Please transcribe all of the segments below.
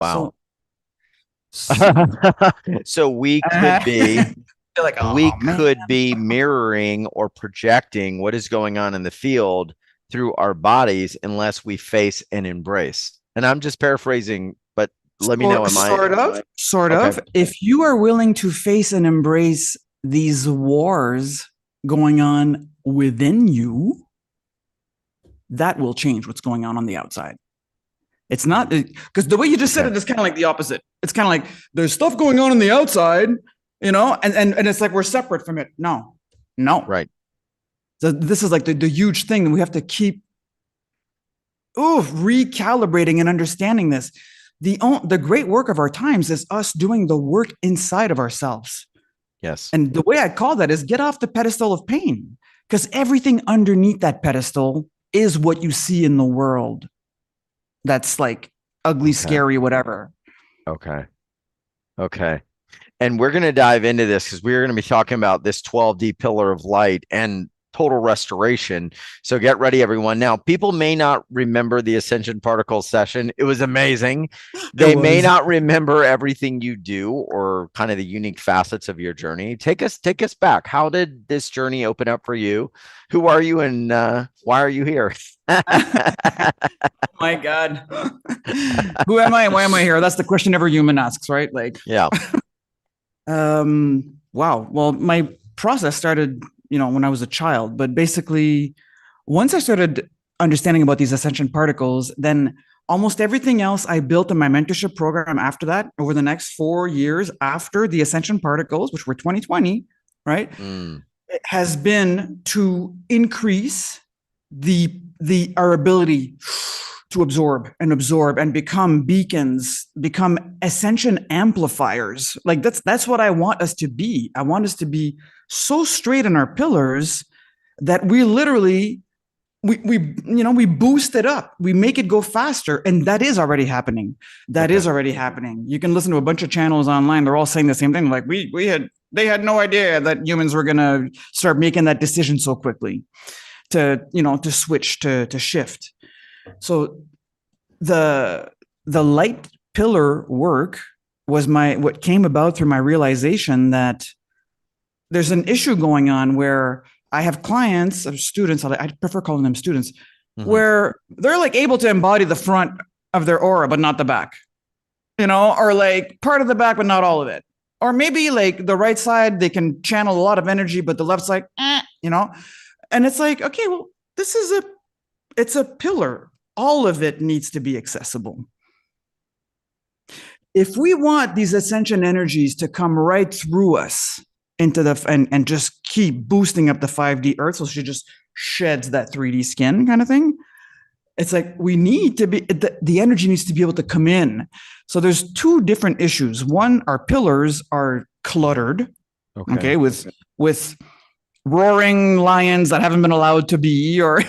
Wow. So, so So we could be you're like, we oh man. could be mirroring or projecting what is going on in the field through our bodies unless we face and embrace. And I'm just paraphrasing, but let me know. Sort, Am I sort of, sort okay? of. If you are willing to face and embrace these wars going on within you, that will change what's going on the outside. It's not because the way you just said Okay. it is kind of like the opposite. It's kind of like there's stuff going on the outside, and it's like we're separate from it. No, no. Right. So this is like the huge thing that we have to keep recalibrating and understanding this. The great work of our times is us doing the work inside of ourselves. Yes. And the way I call that is get off the pedestal of pain, because everything underneath that pedestal is what you see in the world. That's like ugly, Okay. scary, whatever. Okay. Okay. And we're going to dive into this because we're going to be talking about this 12D pillar of light and total restoration. So get ready, everyone. Now, people may not remember the Ascension Particles session. It was amazing. It They may was. not remember everything you do or kind of the unique facets of your journey. Take us back. How did this journey open up for you? Who are you and why are you here? My God. Who am I? Why am I here? That's the question every human asks, right? Like, Yeah. wow. Well, my process started, when I was a child, but basically, once I started understanding about these ascension particles, then almost everything else I built in my mentorship program after that, over the next 4 years after the ascension particles, which were 2020, right, Mm, it has been to increase the our ability to absorb and become beacons, become ascension amplifiers. Like that's what I want us to be. I want us to be so straight in our pillars that we literally we boost it up, we make it go faster, and that is already happening. That okay. is already happening. You can listen to a bunch of channels online, they're all saying the same thing, like they had no idea that humans were going to start making that decision so quickly to switch, to shift. So the light pillar work was what came about through my realization that there's an issue going on where I have clients or students, I prefer calling them students, Hmm. where they're like able to embody the front of their aura, but not the back, or like part of the back, but not all of it. Or maybe like the right side, they can channel a lot of energy, but the left side, and it's like, okay, well, it's a pillar. All of it needs to be accessible. If we want these ascension energies to come right through us into and just keep boosting up the 5D earth, so she just sheds that 3D skin kind of thing, it's like we need to be, the energy needs to be able to come in. So there's two different issues. One, our pillars are cluttered, Okay. okay, with roaring lions that haven't been allowed to be, or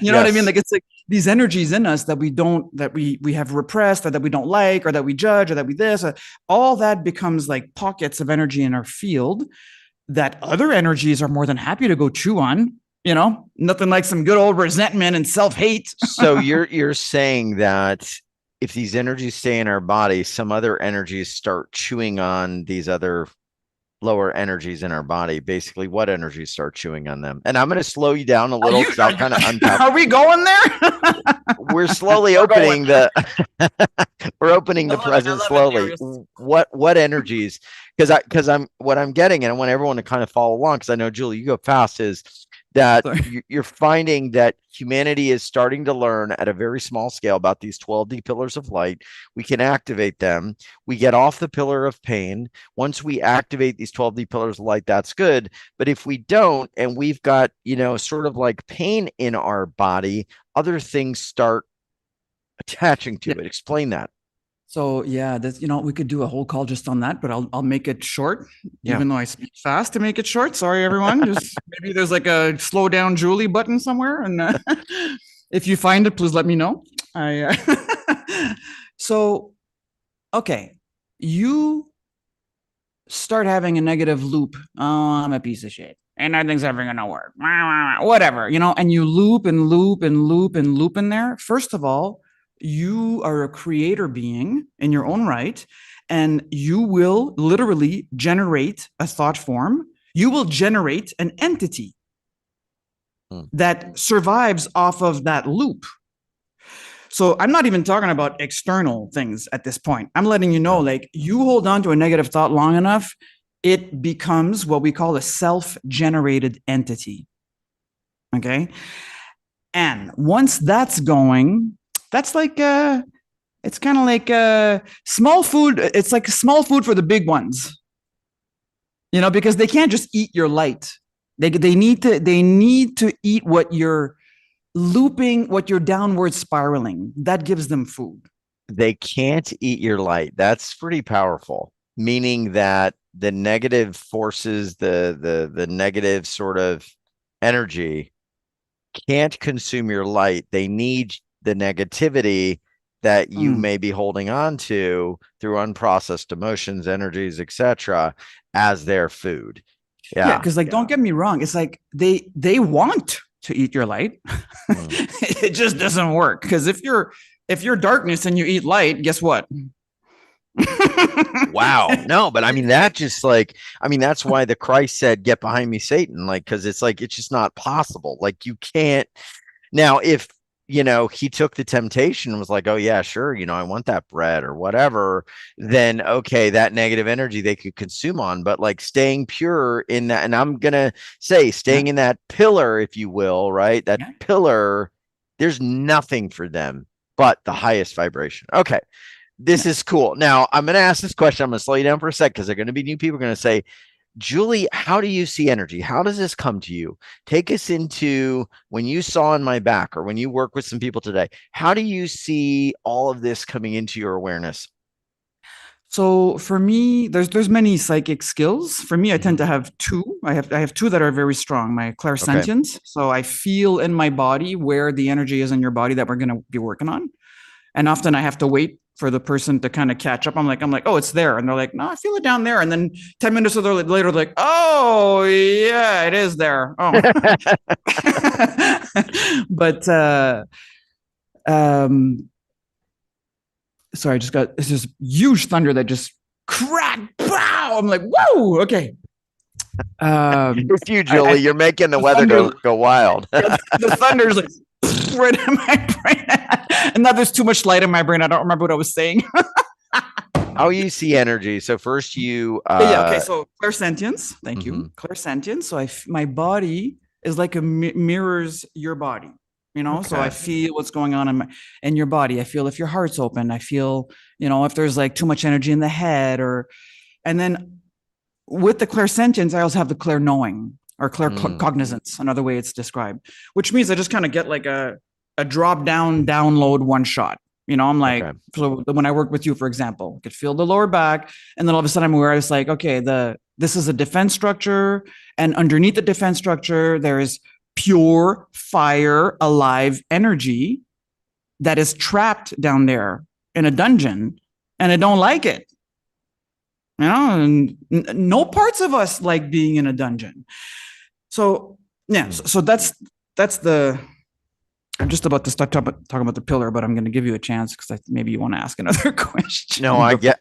you know what I mean? Yes. Like it's like these energies in us that we have repressed, or that we don't like, or that we judge, or that we this, all that becomes like pockets of energy in our field that other energies are more than happy to go chew on. Nothing like some good old resentment and self-hate. So you're saying that if these energies stay in our body, some other energies start chewing on these other lower energies in our body. Basically, what energies start chewing on them? And I'm going to slow you down a little because I'll kind of unpack. Are we going there? We're slowly We're going opening there. the we're opening the I present love it, slowly. Darius. What energies? Because I'm what I'm getting, and I want everyone to kind of follow along because I know Julie, you go fast, is that Sorry. you're finding that humanity is starting to learn at a very small scale about these 12D pillars of light. We can activate them. We get off the pillar of pain. Once we activate these 12D pillars of light, that's good. But if we don't, and we've got, sort of like pain in our body, other things start attaching to Yeah. it. Explain that. So yeah, we could do a whole call just on that, but I'll make it short, Yeah. even though I speak fast to make it short. Sorry, everyone. Just maybe there's like a slow down Julie button somewhere, and if you find it, please let me know. So okay, you start having a negative loop. Oh, I'm a piece of shit, and nothing's ever gonna work. Whatever, and you loop and loop and loop and loop in there. First of all, you are a creator being in your own right, and you will literally generate a thought form. You will generate an entity that survives off of that loop. So I'm not even talking about external things at this point. I'm letting you know, like, you hold on to a negative thought long enough, it becomes what we call a self-generated entity. Okay. And once that's going, that's like it's kind of like small food. It's like small food for the big ones, because they can't just eat your light. They need to eat what you're looping, what you're downward spiraling. That gives them food. They can't eat your light. That's pretty powerful, meaning that the negative forces, the negative sort of energy can't consume your light. They need the negativity that you may be holding on to through unprocessed emotions, energies, etc., as their food. Yeah, because don't get me wrong, it's like they want to eat your light. It just doesn't work, because if you're darkness and you eat light, guess what? Wow. No, but I mean, that's why the Christ said, "Get behind me, Satan." Like, because it's just not possible. Like, you can't. Now, if he took the temptation and was like, "Oh yeah, sure, I want that bread or whatever," then okay, that negative energy they could consume on. But like staying pure in that, and I'm gonna say staying in that pillar, if you will, right? That pillar, there's nothing for them but the highest vibration. Okay. This is cool. Now, I'm going to ask this question. I'm going to slow you down for a sec, because they're going to be new people going to say, "Julie, how do you see energy? How does this come to you? Take us into when you saw in my back, or when you work with some people today. How do you see all of this coming into your awareness?" So for me, there's many psychic skills. For me, I tend to have two. I have two that are very strong. My clairsentience. So I feel in my body where the energy is in your body that we're going to be working on. And often I have to wait for the person to kind of catch up. I'm like, "Oh, it's there." And they're like, "No, I feel it down there." And then 10 minutes later, they're like, "Oh yeah, it is there." Oh, but, sorry, I just got this huge thunder that just cracked. Pow! I'm like, whoa, okay. It's you, Julie. You're making the weather go wild. The thunder's like right in my brain. And now there's too much light in my brain. I don't remember what I was saying. How you see energy. So first you okay. So clairsentience. Thank you. Clairsentience. So my body is like mirrors your body. So I feel what's going on in your body. I feel if your heart's open. I feel, if there's like too much energy in the head, and then with the clairsentience, I also have the clairknowing, or claircognizance, another way it's described, which means I just kind of get like a drop down download one shot. I'm like, so when I work with you, for example, I could feel the lower back, and then all of a sudden I'm aware, it's like, okay, this is a defense structure, and underneath the defense structure, there is pure fire, alive energy that is trapped down there in a dungeon, and I don't like it. And no parts of us like being in a dungeon. So yeah, so that's the. I'm just about to start talking about the pillar, but I'm going to give you a chance, because maybe you want to ask another question. No, I get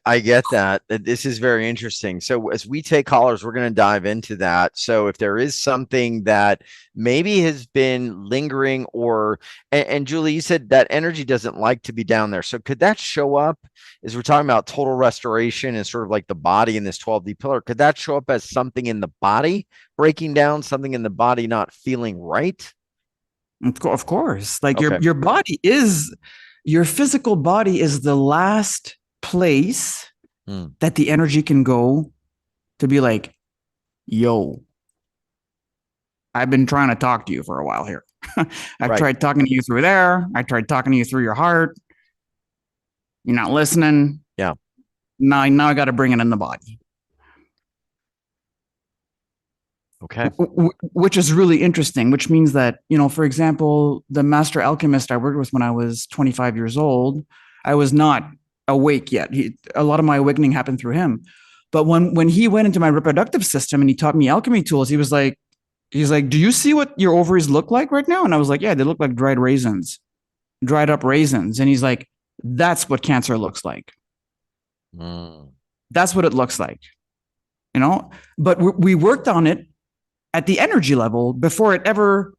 that. This is very interesting. So as we take callers, we're going to dive into that. So if there is something that maybe has been lingering, and Julie, you said that energy doesn't like to be down there. So could that show up, as we're talking about total restoration and sort of like the body in this 12D pillar? Could that show up as something in the body breaking down, something in the body not feeling right? Of course, like your body is, your physical body is the last place that the energy can go to be like, "Yo, I've been trying to talk to you for a while here. I've tried talking to you through there. I tried talking to you through your heart. You're not listening. Yeah. Now I got to bring it in the body." Okay. Which is really interesting, which means that, for example, the master alchemist I worked with when I was 25 years old, I was not awake yet. A lot of my awakening happened through him. But when he went into my reproductive system and he taught me alchemy tools, he's like, "Do you see what your ovaries look like right now?" And I was like, "Yeah, they look like dried raisins." dried up raisins. And he's like, that's what cancer looks like. That's what it looks like, you know, but we worked on it at the energy level before it ever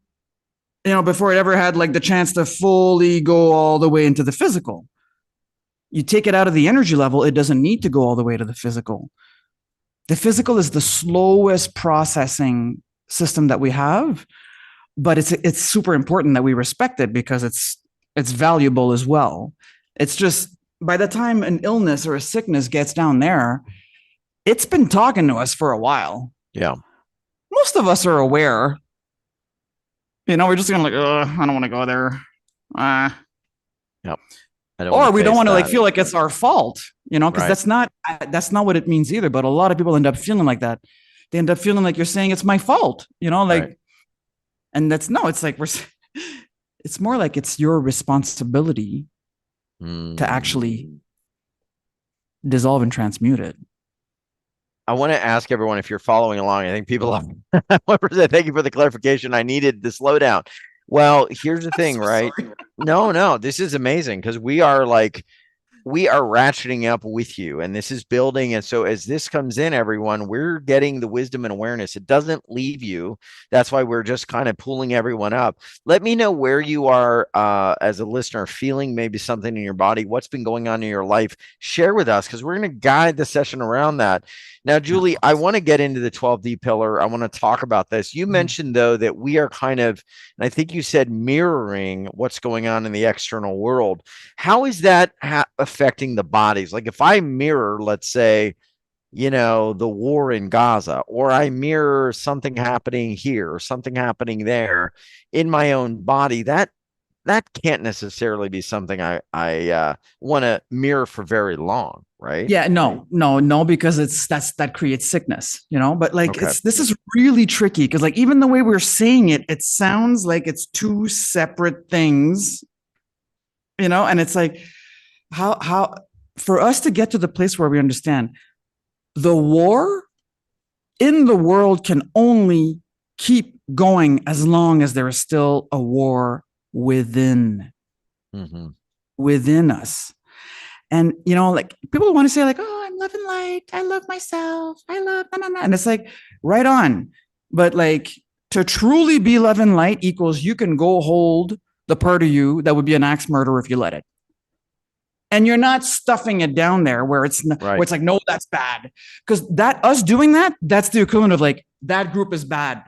had like the chance to fully go all the way into the physical. You take it out of the energy level, it doesn't need to go all the way to the physical. The physical is the slowest processing system that we have, but it's super important that we respect it because it's valuable as well. It's just by the time an illness or a sickness gets down there, it's been talking to us for a while. Yeah. Most of us are aware. You know, we're just gonna like, I don't want to go there. Yep. Or we don't want to like feel like it's our fault, you know, because that's not what it means either. But a lot of people end up feeling like that. They end up feeling like you're saying it's my fault, you know, like, and it's like it's more like it's your responsibility to actually dissolve and transmute it. I want to ask everyone if you're following along. I think people are. Thank you for the clarification. I needed the slowdown. Well, here's the thing, right? No, this is amazing because we are ratcheting up with you, and this is building. And so as this comes in, everyone, we're getting the wisdom and awareness. It doesn't leave you. That's why we're just kind of pulling everyone up. Let me know where you are as a listener, feeling maybe something in your body, what's been going on in your life. Share with us because we're going to guide the session around that. Now, Julie, I want to get into the 12D pillar. I want to talk about this. You mentioned, though, that we are kind of, and I think you said mirroring what's going on in the external world. How is that affecting the bodies? Like if I mirror, let's say, you know, the war in Gaza, or I mirror something happening here or something happening there in my own body, that can't necessarily be something I want to mirror for very long, right? Yeah, no, because that creates sickness, you know. But like, this is really tricky because like even the way we're saying it, it sounds like it's two separate things, you know. And it's like how for us to get to the place where we understand the war in the world can only keep going as long as there is still a war within us. And, you know, like people want to say like, oh, I'm loving light. I love myself. I love, nah. And it's like, right on. But like to truly be love and light equals you can go hold the part of you that would be an axe murderer if you let it. And you're not stuffing it down there where it's where it's like, no, that's bad. Because that us doing that, that's the equivalent of like, that group is bad.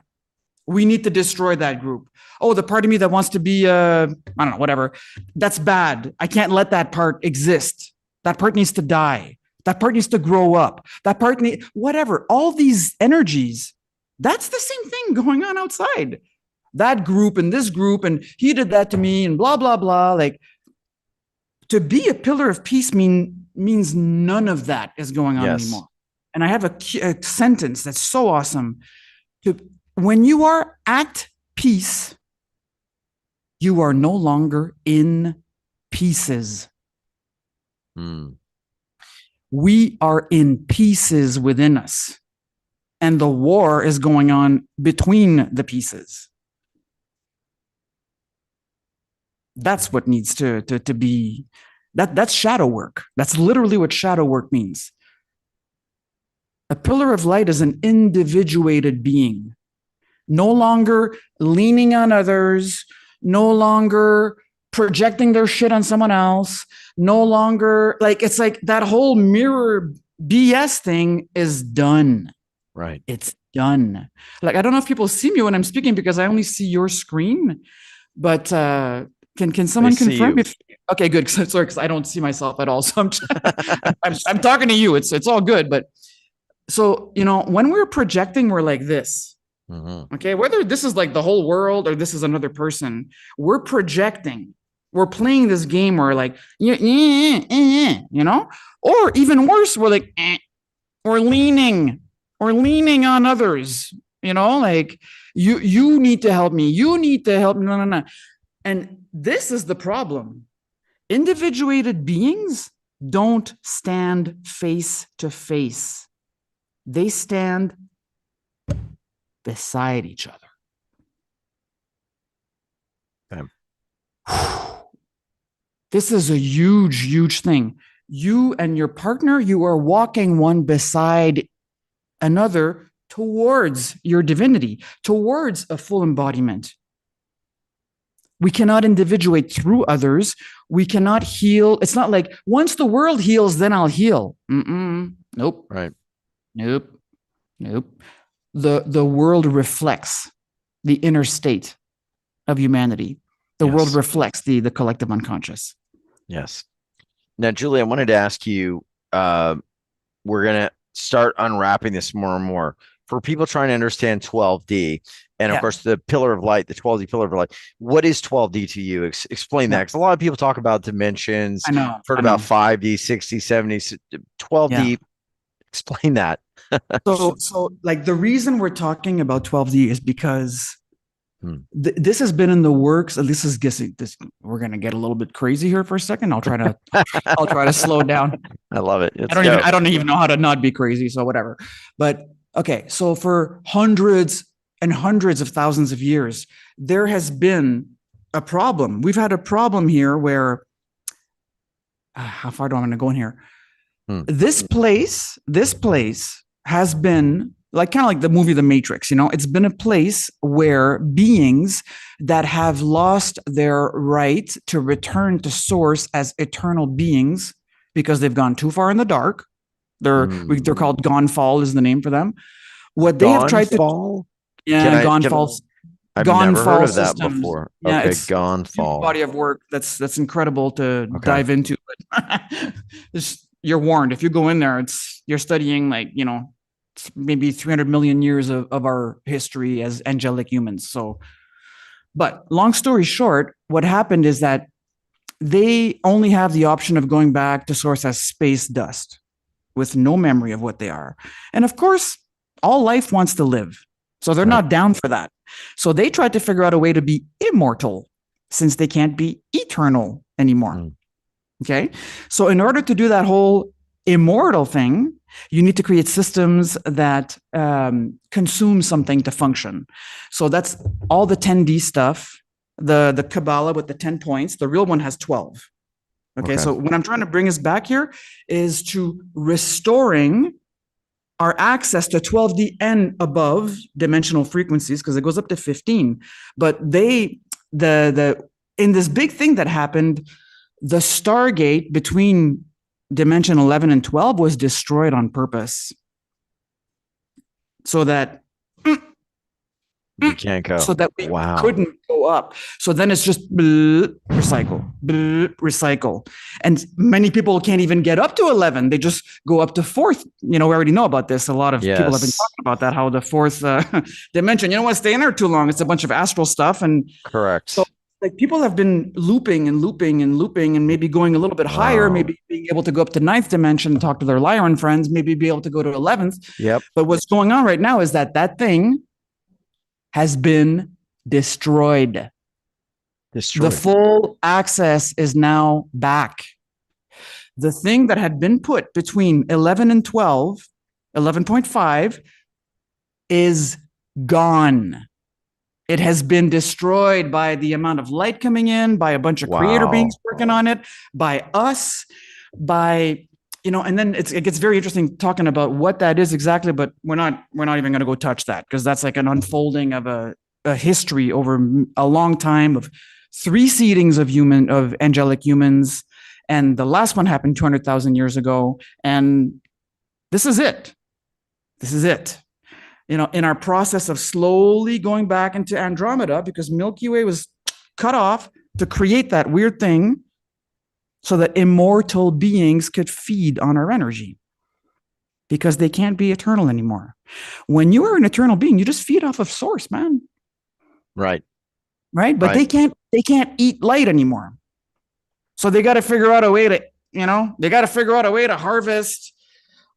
We need to destroy that group. Oh, the part of me that wants to be, I don't know, whatever. That's bad. I can't let that part exist. That part needs to die. That part needs to grow up. That part whatever. All these energies, that's the same thing going on outside. That group and this group, and he did that to me, and blah, blah, blah. Like, to be a pillar of peace means none of that is going on anymore. And I have a sentence that's so awesome. When you are at peace, you are no longer in pieces. We are in pieces within us. And the war is going on between the pieces. That's what needs to be. That's shadow work. That's literally what shadow work means. A pillar of light is an individuated being. No longer leaning on others, no longer projecting their shit on someone else, no longer like, it's like that whole mirror BS thing is done. Right. It's done. Like, I don't know if people see me when I'm speaking because I only see your screen, but can someone confirm if, okay, good. Sorry, because I don't see myself at all. So I'm talking to you. It's all good. But so, you know, when we're projecting, we're like this. Okay, whether this is like the whole world or this is another person, we're projecting. We're playing this game where like, you know, or even worse, we're like, we're leaning on others, you know, like you need to help me. You need to help me. No. And this is the problem. Individuated beings don't stand face to face. They stand beside each other. This is a huge, huge thing. You and your partner, you are walking one beside another towards your divinity, towards a full embodiment. We cannot individuate through others. We cannot heal. It's not like once the world heals, then I'll heal. Nope. Right. Nope. The world reflects the inner state of humanity. The world reflects the collective unconscious. Yes. Now, Julie, I wanted to ask you, we're going to start unwrapping this more and more for people trying to understand 12D. And of course, the pillar of light, the 12D pillar of light. What is 12D to you? Explain that. Because a lot of people talk about dimensions. I know. Heard about 5D, 60, 70, 12D. Yeah. Explain that. So like the reason we're talking about 12D is because this has been in the works. This is guessing this. We're gonna get a little bit crazy here for a second. I'll try to slow down. I love it. I don't even know how to not be crazy. So whatever. But okay. So for hundreds and hundreds of thousands of years, there has been a problem. We've had a problem here where. How far do I want to go in here? This place has been like kind of like the movie The Matrix, it's been a place where beings that have lost their right to return to source as eternal beings because they've gone too far in the dark. They're called gone fall is the name for them. What they have tried to gone fall. I've never heard of that before. Yeah, okay, gone fall. Body of work that's incredible to dive into. You're warned. If you go in there, you're studying like maybe 300 million years of our history as angelic humans. So, but long story short, what happened is that they only have the option of going back to source as space dust with no memory of what they are. And of course, all life wants to live. So they're not down for that. So they tried to figure out a way to be immortal since they can't be eternal anymore. Okay. So in order to do that whole immortal thing, you need to create systems that consume something to function. So that's all the 10D stuff, the Kabbalah with the 10 points. The real one has 12. Okay. So what I'm trying to bring us back here is to restoring our access to 12D and above dimensional frequencies, because it goes up to 15. But in this big thing that happened, the Stargate between dimension 11 and 12 was destroyed on purpose so that we can't go. So that we couldn't go up. So then it's just recycle. And many people can't even get up to 11. They just go up to fourth. We already know about this. A lot of people have been talking about that, how the fourth dimension, you don't want to stay in there too long. It's a bunch of astral stuff. And correct. So like people have been looping and maybe going a little bit higher, maybe being able to go up to ninth dimension and talk to their Lyran friends, maybe be able to go to 11th. Yep. But what's going on right now is that thing has been destroyed. The full access is now back. The thing that had been put between 11 and 12, 11.5, is gone. It has been destroyed by the amount of light coming in, by a bunch of creator beings working on it, by us, and then it gets very interesting talking about what that is exactly, but we're not even going to go touch that because that's like an unfolding of a history over a long time of 3 seedings of angelic humans. And the last one happened 200,000 years ago. And this is it. In our process of slowly going back into Andromeda, because Milky Way was cut off to create that weird thing so that immortal beings could feed on our energy because they can't be eternal anymore. When you are an eternal being, you just feed off of source, man. Right. But they can't eat light anymore. So they got to figure out a way to, harvest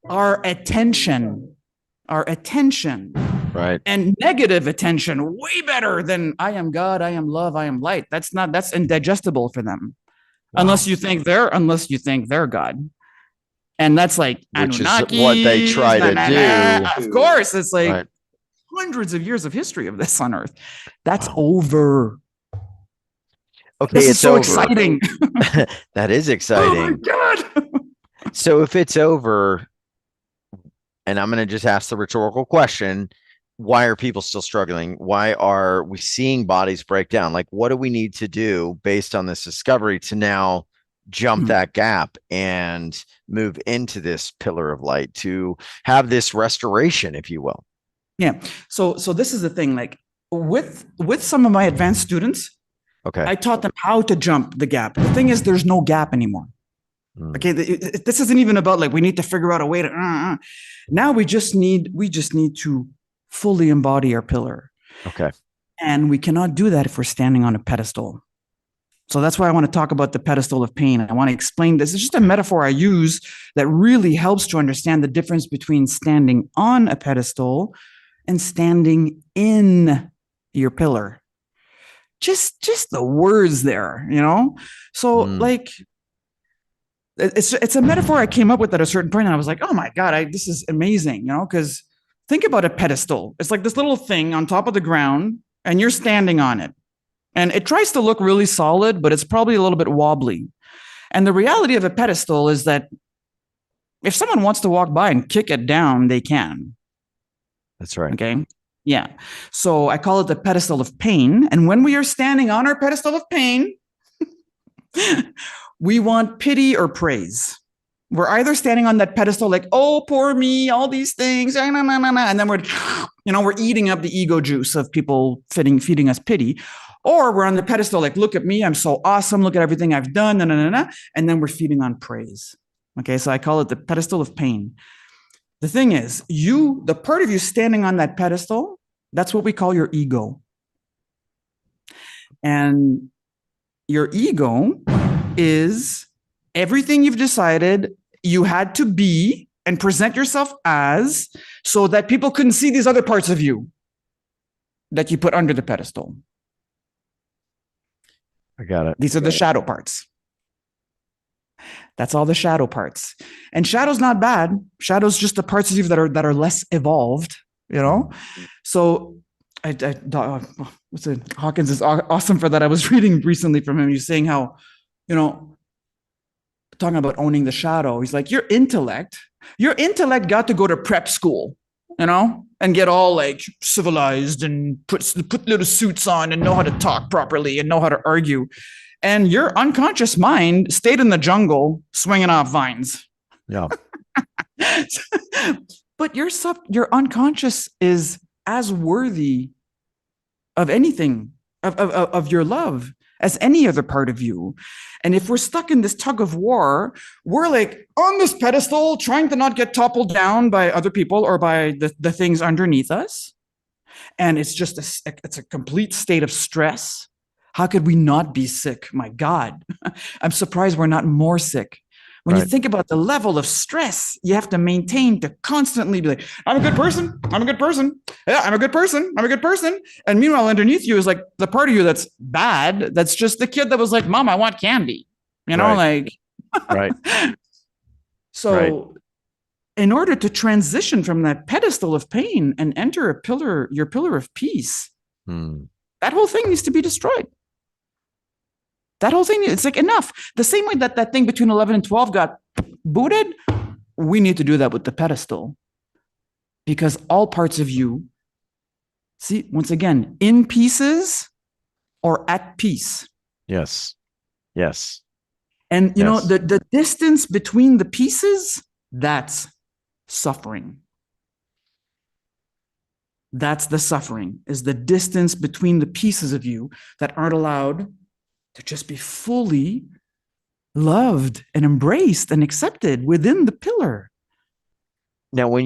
our attention. Right. And negative attention, way better than I am God, I am love, I am light. That's indigestible for them. Wow. Unless you think they're God. And that's like Anunnaki, is what they try to do. Of course. It's like hundreds of years of history of this on Earth. That's over. Okay, This is it's so over. exciting. That is Oh my exciting. God. So if it's over, and I'm going to just ask the rhetorical question, why are people still struggling? Why are we seeing bodies break down? Like, what do we need to do based on this discovery to now jump that gap and move into this pillar of light to have this restoration, if you will? Yeah. So this is the thing. Like with some of my advanced students, Okay. I taught them how to jump the gap. The thing is, there's no gap anymore. Okay, this isn't even about like we need to figure out a way to. Now we just need to fully embody our pillar. Okay. And we cannot do that if we're standing on a pedestal. So that's why I want to talk about the pedestal of pain. I want to explain this. It's just a metaphor I use that really helps to understand the difference between standing on a pedestal and standing in your pillar. Just the words there, you know? So like it's a metaphor I came up with at a certain point, and I was like, oh my God, this is amazing, you know, because think about a pedestal. It's like this little thing on top of the ground, and you're standing on it. And it tries to look really solid, but it's probably a little bit wobbly. And the reality of a pedestal is that if someone wants to walk by and kick it down, they can. That's right. Okay. Yeah. So I call it the pedestal of pain. And when we are standing on our pedestal of pain, we want pity or praise. We're either standing on that pedestal like, oh, poor me, all these things, and then we're eating up the ego juice of people feeding us pity. Or we're on the pedestal like, look at me, I'm so awesome, look at everything I've done, and then we're feeding on praise. Okay, so I call it the pedestal of pain. The thing is, the part of you standing on that pedestal, that's what we call your ego. And your ego is everything you've decided you had to be and present yourself as so that people couldn't see these other parts of you that you put under the pedestal. I got it. These are the shadow parts. That's all the shadow parts. And shadow's not bad. Shadow's just the parts of you that are less evolved, you know? So Hawkins is awesome for that. I was reading recently from him. He's saying how, you know, talking about owning the shadow. He's like, your intellect got to go to prep school, you know, and get all like civilized and put little suits on and know how to talk properly and know how to argue. And your unconscious mind stayed in the jungle swinging off vines. Yeah. But your unconscious is as worthy of anything, of your love as any other part of you. And if we're stuck in this tug of war, we're like on this pedestal trying to not get toppled down by other people or by the things underneath us. And it's just it's a complete state of stress. How could we not be sick? My God, I'm surprised we're not more sick. When you think about the level of stress you have to maintain to constantly be like, I'm a good person. I'm a good person. Yeah, I'm a good person. I'm a good person. And meanwhile, underneath you is like the part of you that's bad. That's just the kid that was like, Mom, I want candy. You know, like. Right. So in order to transition from that pedestal of pain and enter your pillar of peace, that whole thing needs to be destroyed. That whole thing, it's like enough. The same way that thing between 11 and 12 got booted, we need to do that with the pedestal. Because all parts of you, see, once again, in pieces or at peace. Yes. Yes. And, you know, the distance between the pieces, that's suffering. That's the suffering, is the distance between the pieces of you that aren't allowed to just be fully loved and embraced and accepted within the pillar. Now,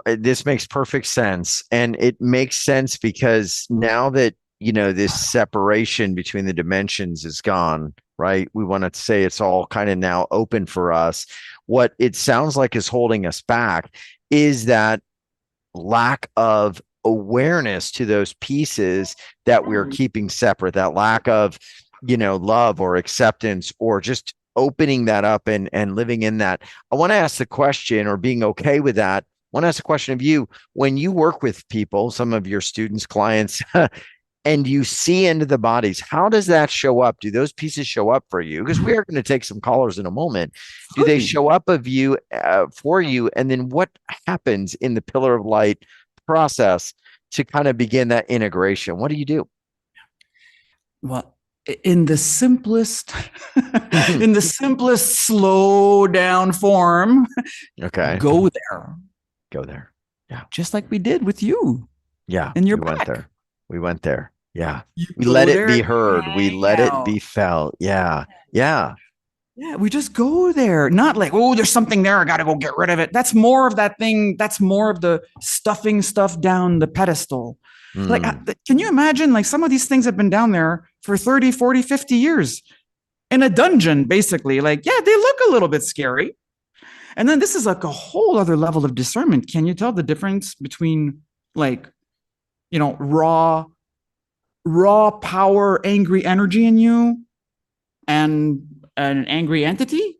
this makes perfect sense. And it makes sense because now that, you know, this separation between the dimensions is gone, right? We want to say it's all kind of now open for us. What it sounds like is holding us back is that lack of awareness to those pieces that we're keeping separate, that lack of, you know, love or acceptance or just opening that up and living in that. I want to ask the question, or being okay with that. I want to ask a question of you. When you work with people, some of your students, clients, and you see into the bodies, how does that show up? Do those pieces show up for you? Because we are going to take some callers in a moment. Do they show up of you for you? And then what happens in the pillar of light process to kind of begin that integration? What do you do? Well, in the simplest, in the simplest slow down form, Okay. go there. Go there. Yeah. Just like we did with you. Yeah. And your we back. went there. We went there. Yeah. You We go let it there, be heard. We hang let it out. be felt. Yeah. Yeah. Yeah, we just go there. Not like, oh, there's something there. I got to go get rid of it. That's more of that thing. That's more of the stuffing stuff down the pedestal. Like, can you imagine? Like, some of these things have been down there for 30, 40, 50 years in a dungeon, basically. Like, yeah, they look a little bit scary. And then this is like a whole other level of discernment. Can you tell the difference between, like, raw power, angry energy in you and an angry entity?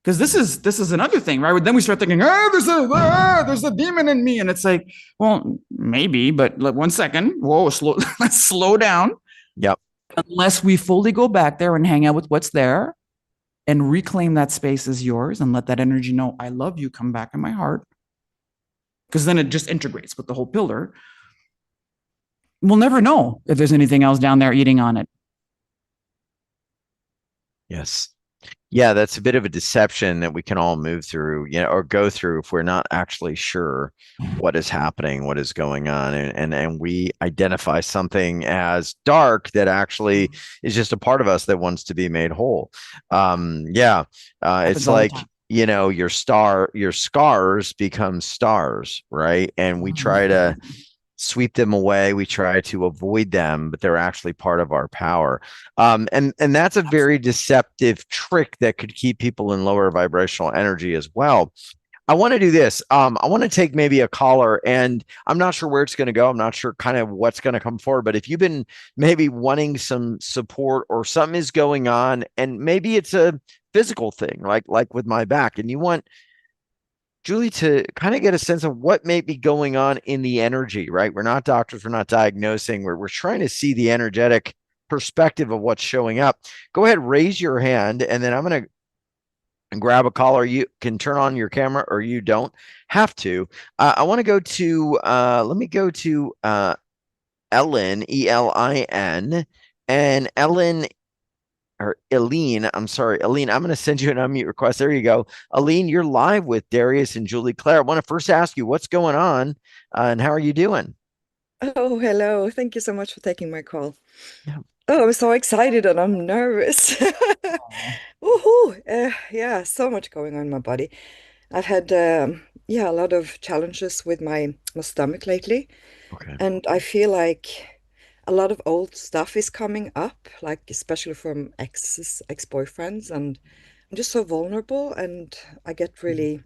Because this is another thing, right? Then we start thinking, there's a demon in me, and it's like, well, maybe, but like, 1 second, whoa, let's slow down. Yep. Unless we fully go back there and hang out with what's there, and reclaim that space as yours, and let that energy know, I love you, come back in my heart. Because then it just integrates with the whole pillar. We'll never know if there's anything else down there eating on it. Yes. Yeah, that's a bit of a deception that we can all move through, or go through if we're not actually sure what is happening, what is going on, and we identify something as dark that actually is just a part of us that wants to be made whole. It's like, your scars become stars, right? And we try to sweep them away. We try to avoid them, but they're actually part of our power. And that's a very deceptive trick that could keep people in lower vibrational energy as well. I want to do this. I want to take maybe a caller, and I'm not sure where it's going to go. I'm not sure kind of what's going to come forward, but if you've been maybe wanting some support or something is going on, and maybe it's a physical thing, like with my back, and you want Julie to kind of get a sense of what may be going on in the energy, right? We're not doctors, we're not diagnosing, we're trying to see the energetic perspective of what's showing up. Go ahead, raise your hand, and then I'm going to grab a caller. You can turn on your camera, or you don't have to. I want to go to, let me go to Ellen, Elin, and Ellen, or Eileen, I'm sorry, Eileen, I'm going to send you an unmute request. There you go. Eileen, you're live with Darius and Julie Claire. I want to first ask you what's going on, and how are you doing? Oh, hello. Thank you so much for taking my call. Yeah. Oh, I'm so excited and I'm nervous. Woohoo! Yeah, so much going on in my body. I've had a lot of challenges with my stomach lately, Okay. and I feel like a lot of old stuff is coming up, like especially from ex-boyfriends, and I'm just so vulnerable, and I get really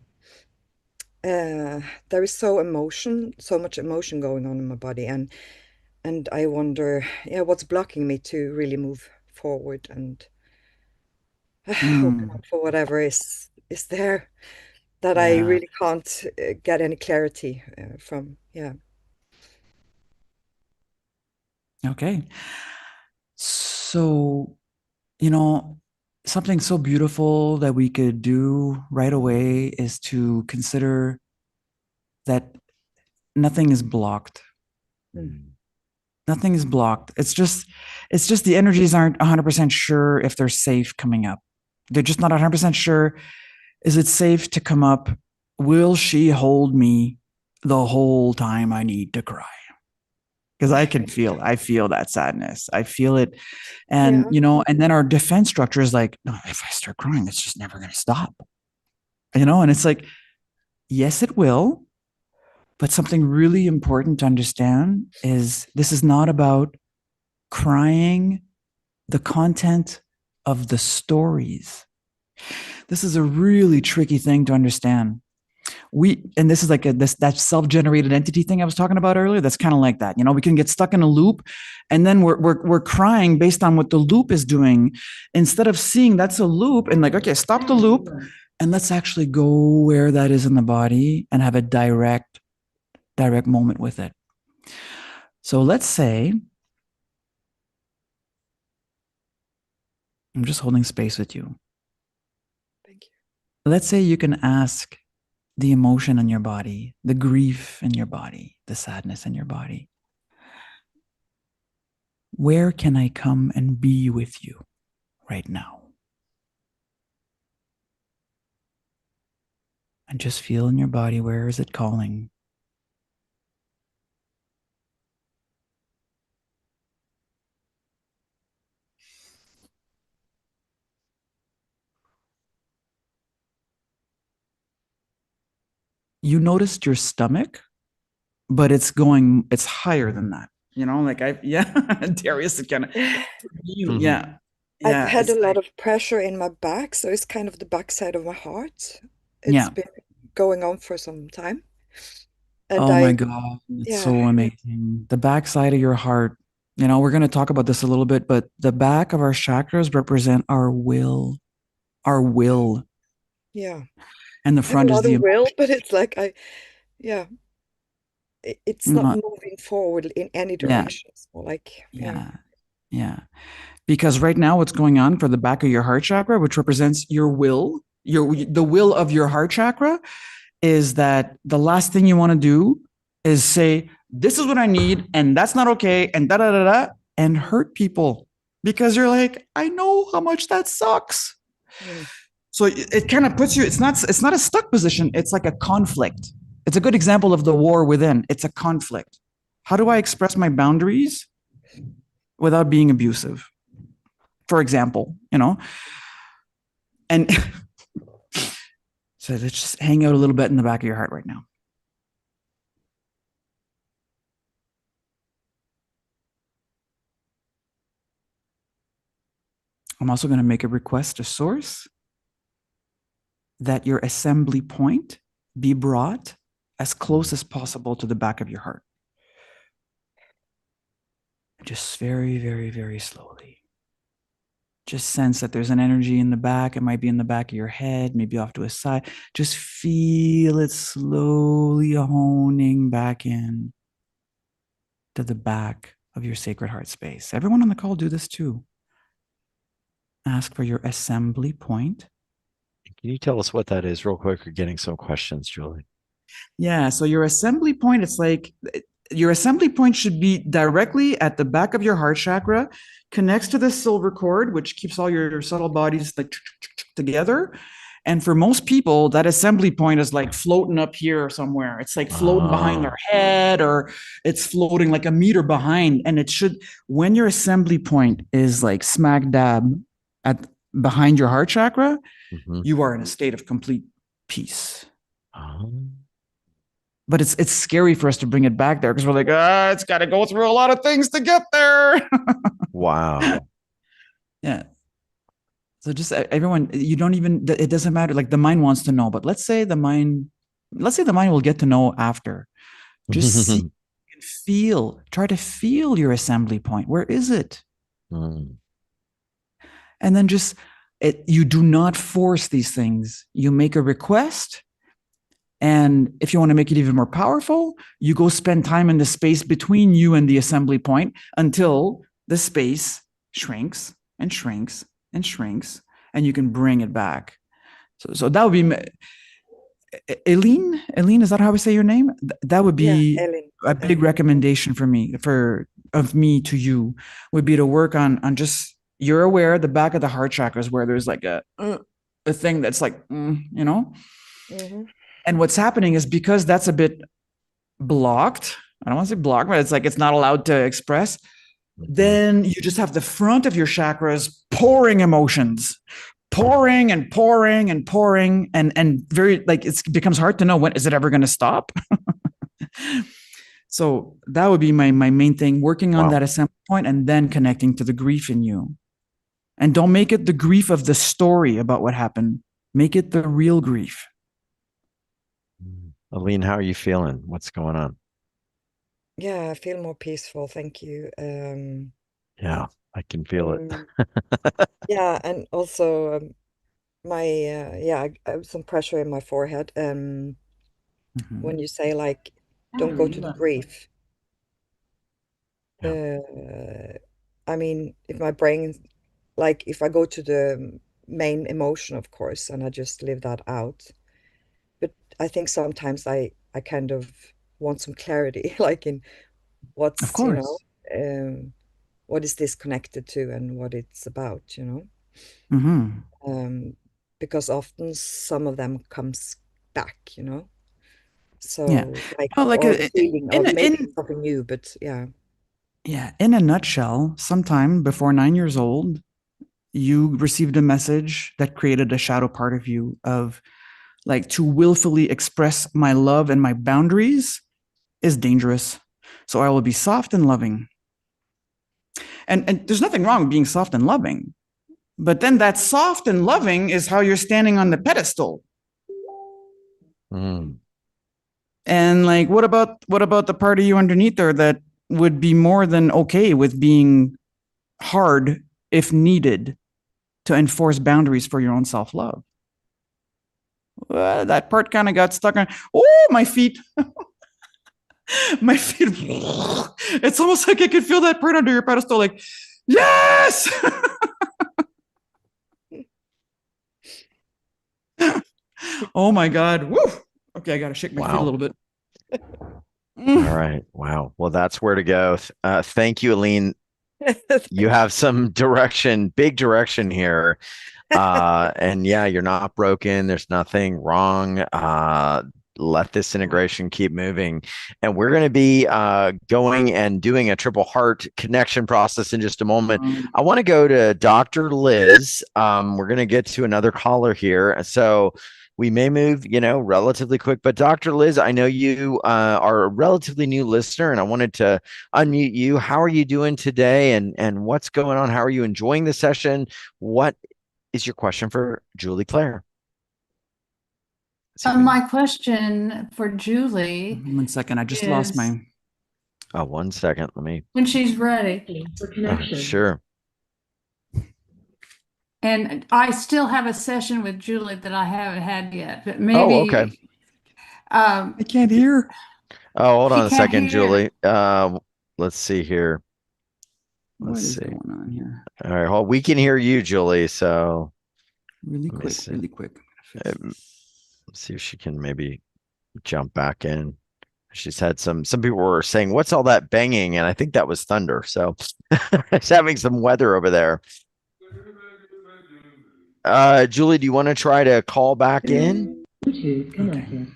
there is so much emotion going on in my body, and I wonder, yeah, what's blocking me to really move forward and open up for whatever is there that I Yeah. really can't get any clarity from. Yeah. Okay. So, something so beautiful that we could do right away is to consider that nothing is blocked. Nothing is blocked. It's just the energies aren't 100% sure if they're safe coming up. They're just not 100% sure. Is it safe to come up? Will she hold me the whole time I need to cry? Because I feel that sadness. I feel it. And, and then our defense structure is like, no, if I start crying, it's just never going to stop. And it's like, yes, it will. But something really important to understand is this is not about crying the content of the stories. This is a really tricky thing to understand. And this is like that self-generated entity thing I was talking about earlier. That's kind of like that. We can get stuck in a loop, and then we're crying based on what the loop is doing, instead of seeing that's a loop and like, okay, stop the loop, and let's actually go where that is in the body and have a direct moment with it. So let's say I'm just holding space with you. Thank you. Let's say you can ask the emotion in your body, the grief in your body, the sadness in your body. Where can I come and be with you right now? And just feel in your body, where is it calling? You noticed your stomach, but it's higher than that. Yeah, Darius again. Mhm. Yeah, I've yeah, had it's a lot like, of pressure in my back, so it's kind of the backside of my heart. It's yeah. been going on for some time. And Oh my I, God, it's yeah, so amazing. The backside of your heart. We're going to talk about this a little bit, but the back of our chakras represent our will, yeah. and the I have a front is lot the of will, emotion. but it's like yeah, it's not Not, moving forward in any yeah, direction. So like, yeah. yeah, yeah. Because right now, what's going on for the back of your heart chakra, which represents your will, the will of your heart chakra, is that the last thing you want to do is say, this is what I need, and that's not okay, and da da da da, and hurt people because you're like, I know how much that sucks. Mm. So it kind of puts you, it's not a stuck position, it's like a conflict. It's a good example of the war within. It's a conflict. How do I express my boundaries without being abusive? For example, and so let's just hang out a little bit in the back of your heart right now. I'm also going to make a request to source that your assembly point be brought as close as possible to the back of your heart. Just very, very, very slowly. Just sense that there's an energy in the back. It might be in the back of your head, maybe off to a side. Just feel it slowly honing back in to the back of your sacred heart space. Everyone on the call, do this too. Ask for your assembly point. Can you tell us what that is real quick? We're getting some questions, Julie. Yeah. So your assembly point, it's like your assembly point should be directly at the back of your heart chakra, connects to the silver cord, which keeps all your subtle bodies like together. And for most people, that assembly point is like floating up here somewhere. It's like floating behind Oh. their head, or it's floating like a meter behind. And it should, when your assembly point is like smack dab at behind your heart chakra, Mhm. you are in a state of complete peace. Oh. But it's scary for us to bring it back there because we're like, it's got to go through a lot of things to get there. Wow. Yeah. So just everyone, you don't even, it doesn't matter. Like the mind wants to know, but let's say the mind will get to know after. Just see and try to feel your assembly point. Where is it? Mm. And then you do not force these things. You make a request. And if you want to make it even more powerful, you go spend time in the space between you and the assembly point until the space shrinks and shrinks and shrinks, and you can bring it back. So that would be Eileen. Eileen, is that how I say your name? That would Yeah, be Ellen. a big Ellen. recommendation of me to you would be to work on just you're aware the back of the heart chakras where there's like a thing that's like Hmm. and what's happening is because that's a bit blocked. I don't want to say blocked, but it's like it's not allowed to express. Mhm. Then you just have the front of your chakras pouring emotions, pouring and pouring and pouring, and very like it becomes hard to know when is it ever going to stop. So that would be my main thing: working on Wow. that assembly point and then connecting to the grief in you. And don't make it the grief of the story about what happened. Make it the real grief. Aline, how are you feeling? What's going on? Yeah, I feel more peaceful. Thank you. Yeah, I can feel it. Um, yeah, and also my yeah, I have some pressure in my forehead. When Mhm. you say like, don't go to the grief. Yeah. Uh, I mean, if my brain like if I go to the main emotion, of course, and I just live that out. But I think sometimes I kind of want some clarity, like in Of what's, course. what is this connected to and what it's about. Hmm. Um, because often some of them comes back. Yeah. So like, Well, like or the feeling of maybe in it's something new, but yeah. yeah, in a nutshell, sometime before 9 years old, you received a message that created a shadow part of you of like to willfully express my love and my boundaries is dangerous. So I will be soft and loving. And there's nothing wrong with being soft and loving. But then that soft and loving is how you're standing on the pedestal. Mm. And like what about the part of you underneath there that would be more than okay with being hard if needed to enforce boundaries for your own self-love? That part kind of got stuck on, oh, my feet. My feet. It's almost like I could feel that part under your pedestal, like, yes. Oh my God. Woo. Okay, I gotta shake my feet a Wow. little bit. All right. Wow. Well, that's where to go. Thank you, Aline. You Thank have some direction, big direction here. And yeah, you're not broken. There's nothing wrong. Let this integration keep moving. And we're going to be going and doing a triple heart connection process in just a moment. I want to go to Dr. Liz. We're going to get to another caller here. So we may move, relatively quick. But Dr. Liz, I know you are a relatively new listener, and I wanted to unmute you. How are you doing today? And what's going on? How are you enjoying the session? What is your question for Julie Claire? My question for Julie 1 second, I just lost is my. Oh, 1 second. Let me. when she's ready for connection. Sure. And I still have a session with Julie that I haven't had yet, but Oh, okay. maybe I can't hear. Oh, hold she on a can't second, hear. Julie. Let's see here. What Let's is see. going on here? All right. Well, we can hear you, Julie. So Really let me quick, see. really quick. Let's see if she can maybe jump back in. She's had some people were saying, "What's all that banging?" And I think that was thunder. So it's having some weather over there. Julie, do you want to try to call back in? Bluetooth connected.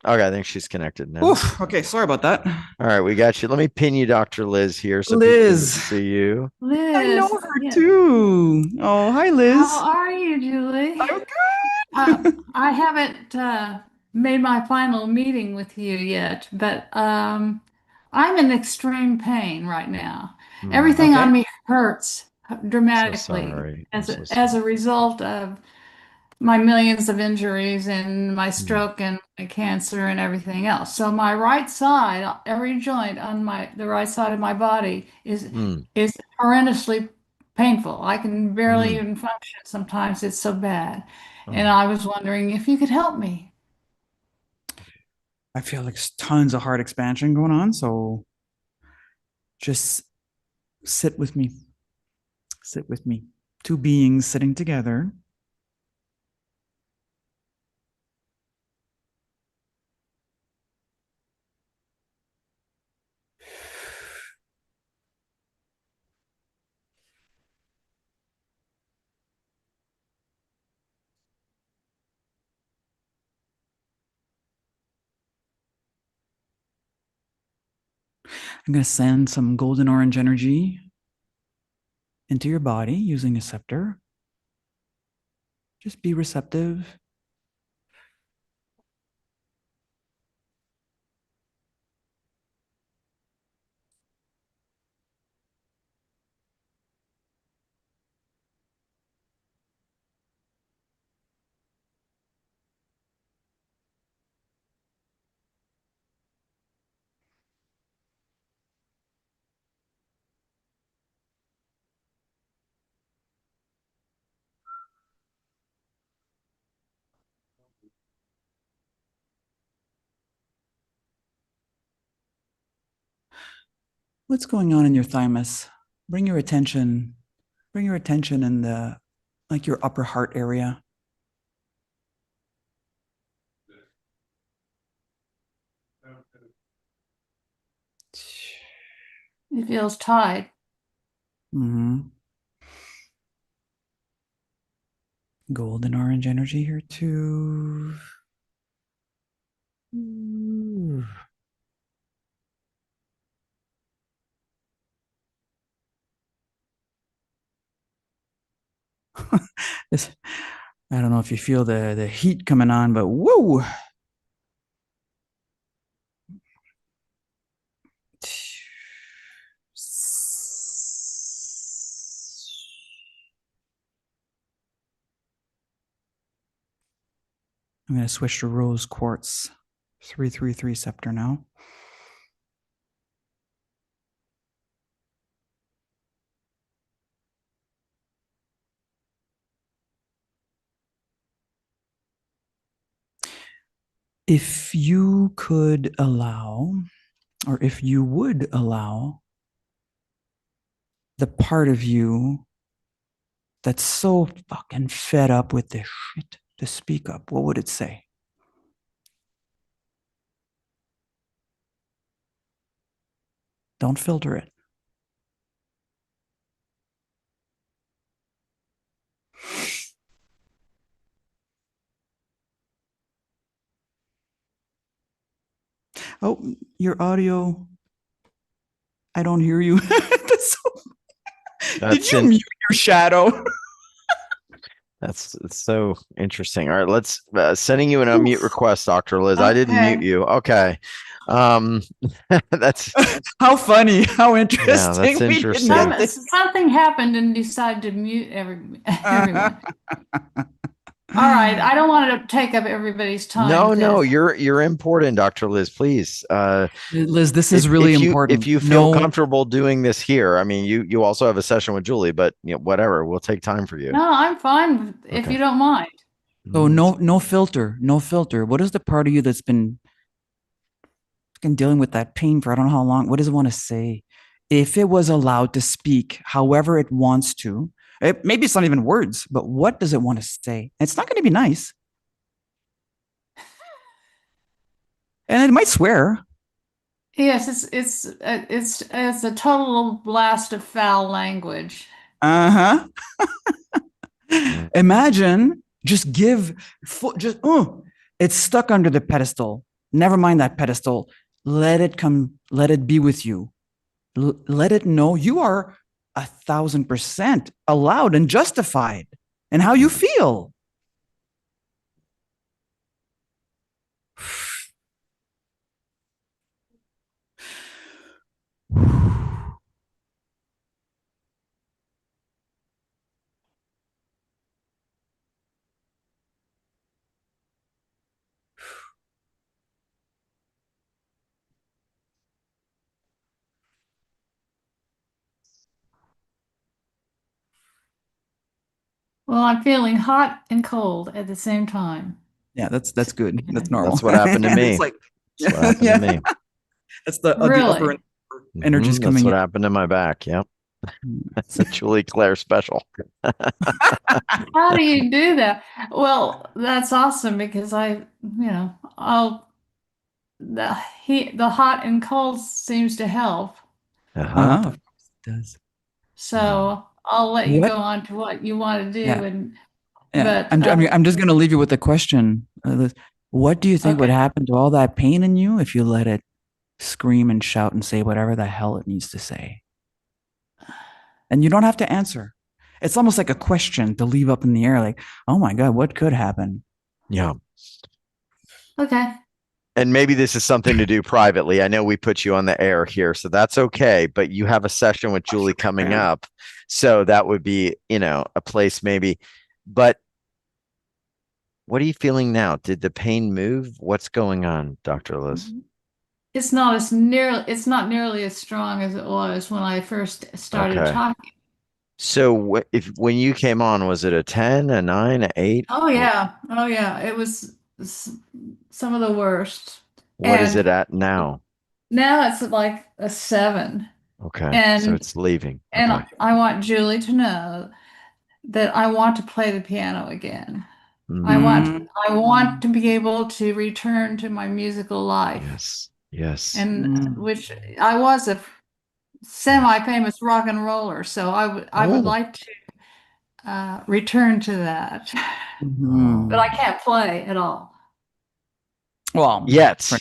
Okay, I think she's connected now. Oof. Okay, sorry about that. All right, we got you. Let me pin you, Dr. Liz, here so people can Liz. see you. I know Liz, her yes. too. Oh, hi, Liz. How are you, Julie? I'm good. I haven't made my final meeting with you yet, but I'm in extreme pain right now. Everything Okay. on me hurts So dramatically sorry. I'm as so as sorry. a result of my millions of injuries and my Mm, stroke and my cancer and everything else. So my right side, every joint on the right side of my body mm, is horrendously painful. I can barely mm. even function sometimes. It's so bad. And Oh, I was wondering if you could help me. I feel like tons of heart expansion going on. So just sit with me. Sit with me. Two beings sitting together. I'm going to send some golden orange energy into your body using a scepter. Just be receptive. What's going on in your thymus? Bring your attention Bring your attention in like your upper heart area. It feels tight. Mm-hmm. Golden orange energy here too. I don't know if you feel the heat coming on, but whoa. I'm going to switch to rose quartz 333 scepter now. If you could allow, or if you would allow, the part of you that's so fucking fed up with this shit to speak up, what would it say? Don't filter it. Oh, your audio. I don't hear you. Did you mute your shadow? It's so interesting. All right, let's sending you an unmute request, Dr. Liz. I didn't mute you. Okay. That's how funny, how interesting. Yeah, that's interesting. Something happened and decided to mute everyone. All right, I don't want to take up everybody's time. No, you're important, Dr. Liz. Please, Liz, this is really important. If you feel comfortable doing this here, I mean, you also have a session with Julie, but whatever, we'll take time for you. No, I'm fine if you don't mind. So no filter. What is the part of you that's been dealing with that pain for I don't know how long? What does it want to say? If it was allowed to speak however it wants to, maybe it's not even words, but what does it want to say? It's not going to be nice. And it might swear. Yes, it's a total blast of foul language. Uh-huh. Imagine it's stuck under the pedestal. Never mind that pedestal. Let it come, let it be with you. Let it know you are 1,000% allowed and justified in how you feel. Well, I'm feeling hot and cold at the same time. Yeah, that's good. That's normal. That's what happened to me. It's like, that's what happened to me. That's the upper energies coming in. That's what happened to my back. Yep. That's a Julie Claire special. How do you do that? Well, that's awesome because the hot and cold seems to help. Uh-huh. It does. So I'll let you go on to what you want to do. But I'm just going to leave you with a question. What do you think would happen to all that pain in you if you let it scream and shout and say whatever the hell it needs to say? And you don't have to answer. It's almost like a question to leave up in the air, like, oh my God, what could happen? Yeah. Okay. And maybe this is something to do privately. I know we put you on the air here, so that's okay. But you have a session with Julie coming up. So that would be, a place maybe. But what are you feeling now? Did the pain move? What's going on, Dr. Liz? It's not nearly as strong as it was when I first started talking. So when you came on, was it a 10, a 9, a 8? Oh yeah. It was some of the worst. What is it at now? Now it's like a 7. Okay. And So it's leaving. and Okay. I want Julie to know that I want to play the piano again. I Mm. want to be able to return to my musical life, Yes. Yes. and which I was a semi-famous rock and roller, so I would Oh. like to return to that, but I can't play at all. Well, Yes,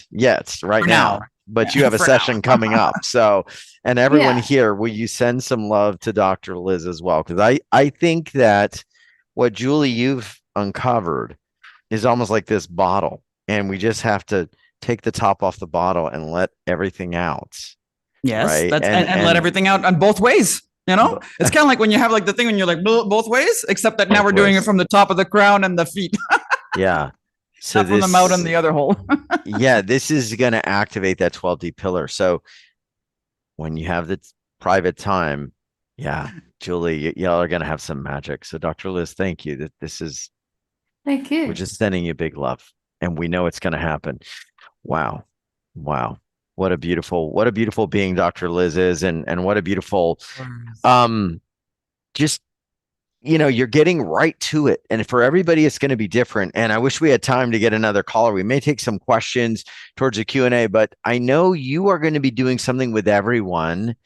right for now. now. But you have a For session coming up. So, and everyone Yeah. here, will you send some love to Dr. Liz as well? Because I think that what Julie you've uncovered is almost like this bottle, and we just have to take the top off the bottle and let everything out. Yes, Right. that's and let everything out on both ways. You know, it's kind of like when you have like the thing when you're like both ways, except that now Both we're doing it ways. from the top of the crown and the feet, Yeah. So not from the mouth and the other hole. yeah, this is going to activate that 12D pillar. So when you have the private time, yeah, Julie, y'all are going to have some magic. So Dr. Liz, thank you. That this is, Thank we're you. just sending you big love, and we know it's going to happen. Wow. Wow. What a beautiful being Dr. Liz is, and what a beautiful, just, you're getting right to it. And for everybody, it's going to be different. And I wish we had time to get another caller. We may take some questions towards the Q&A, but I know you are going to be doing something with everyone.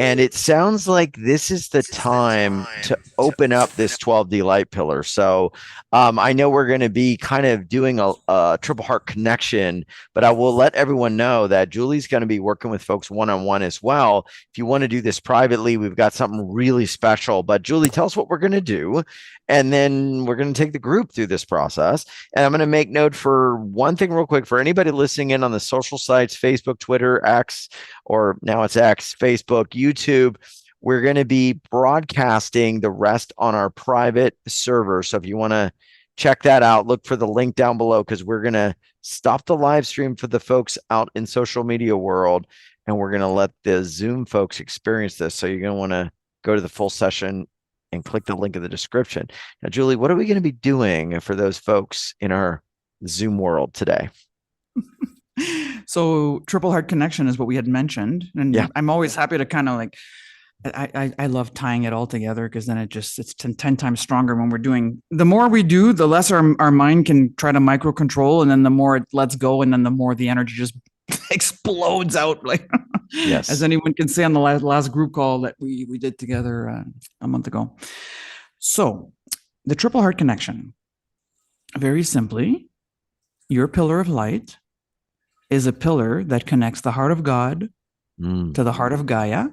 And it sounds like this is the time to open up this 12D light pillar. So I know we're going to be kind of doing a triple heart connection, but I will let everyone know that Julie's going to be working with folks one-on-one as well. If you want to do this privately, we've got something really special. But Julie, tell us what we're going to do. And then we're going to take the group through this process. And I'm going to make note for one thing real quick for anybody listening in on the social sites, Facebook, Twitter, X, or now it's X, Facebook, YouTube. We're going to be broadcasting the rest on our private server. So if you want to check that out, look for the link down below, because we're going to stop the live stream for the folks out in social media world, and we're going to let the Zoom folks experience this. So you're going to want to go to the full session and click the link in the description. Now, Julie, what are we going to be doing for those folks in our Zoom world today? So triple heart connection is what we had mentioned. And Yeah. I'm always happy to kind of like, I love tying it all together, because then it's 10 times stronger when we're doing, the more we do, the less our mind can try to micro control. And then the more it lets go. And then the more the energy just explodes out. Like, Yes. as anyone can say on the last group call that we did together a month ago. So the triple heart connection, very simply, your pillar of light is a pillar that connects the heart of God to the heart of Gaia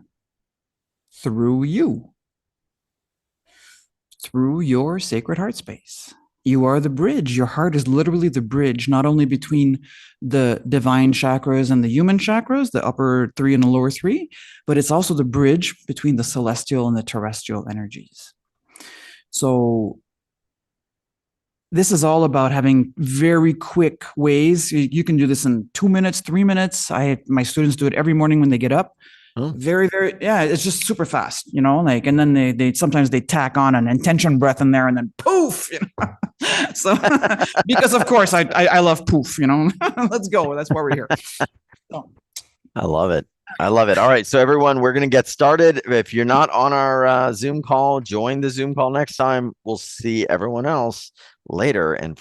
through you, through your sacred heart space. You are the bridge. Your heart is literally the bridge, not only between the divine chakras and the human chakras, the upper 3 and the lower 3, but it's also the bridge between the celestial and the terrestrial energies. So this is all about having very quick ways. You can do this in 2 minutes, 3 minutes. My students do it every morning when they get up. Oh. Very, very, yeah, it's just super fast, like, and then they sometimes they tack on an intention breath in there, and then poof, so because of course I love poof, let's go. That's why we're here. So. I love it. All right. So everyone, we're going to get started. If you're not on our Zoom call, join the Zoom call next time. We'll see everyone else later. And for